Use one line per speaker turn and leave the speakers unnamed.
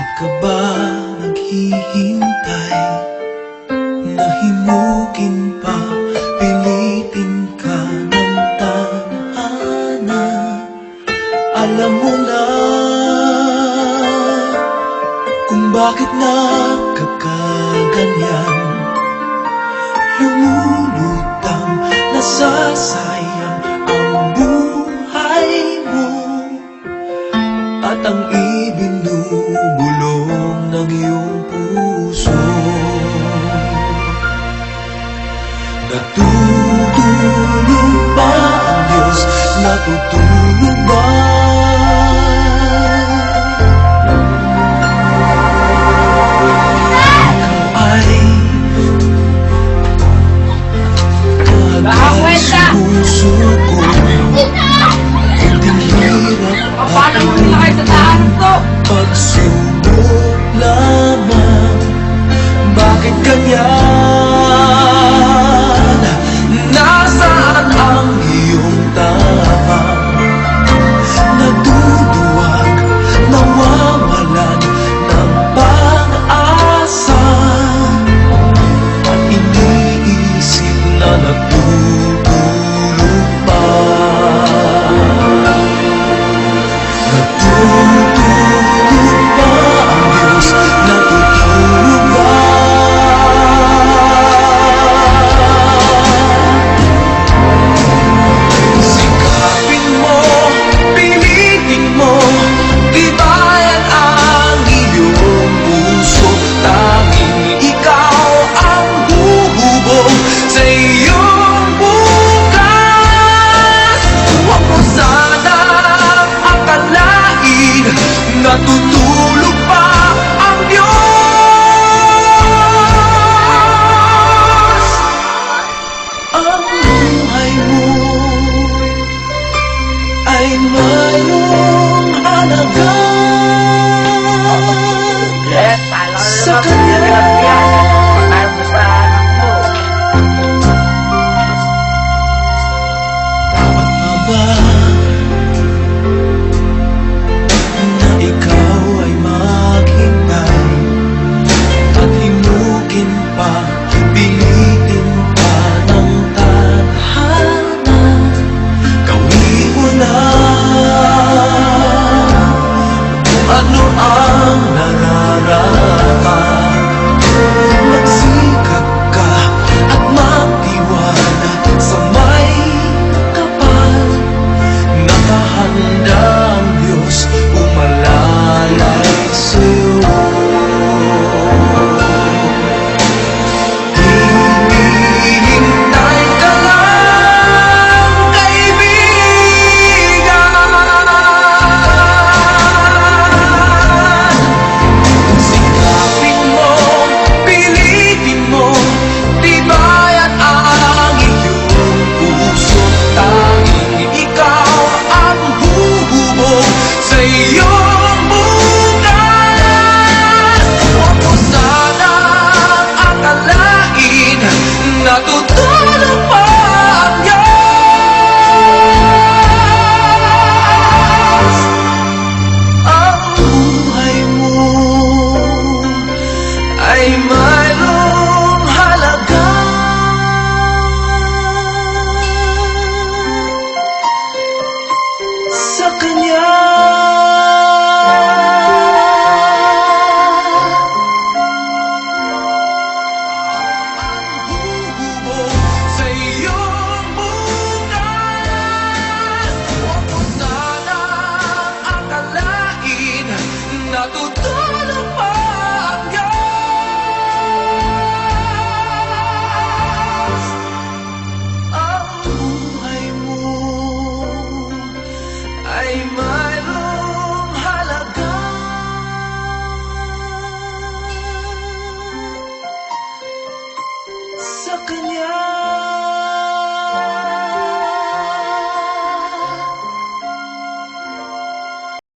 Bakit ka ba naghihintay? Nahimukin pa, pilitin ka ng tadhana. Alam mo na kung bakit nagkakaganyan. Lumulutang, nasasayang ang buhay mo at ang ibinubulong ng iyong puso. Natutulog ba ang Diyos? Natutulog ba? Ikaw ay sumusuko. Kunting hirap at pagsubok lamang. Bakit ganyan? Nasaan ang iyong tapang? Naduduwag, nawawalan ng pag-asa, at iniisip na natutulog pa. Natutulog ba ang Diyos? Natutulog ba? Sikapin mo, pilitin mo, tibayan ang iyong puso. Tanging ikaw ang bububog sa iyong bukas. Huwag mo sanang akalain natutulog pa ang Diyos. Ang buhay mo ay mayroong halaga sa Kanya. Tama ba na ikaw ay maghintay at himukin pa, pilitin pa ng tadhana? Gawin mo na kung ano ang nararapat. Magsikap ka at magtiwala sa may kapal. Nakahanda ang Diyos umalalay sa'yo. Hinihintay ka lang, kaibigan. Sikapin mo, pilitin mo, tibayan ang iyong puso. Tanging ikaw ang bububog sa iyong bukas. Huwag mo sanang akalain natutulog pa ang Diyos. Ang buhay mo ay mayroong halaga sa Kanya.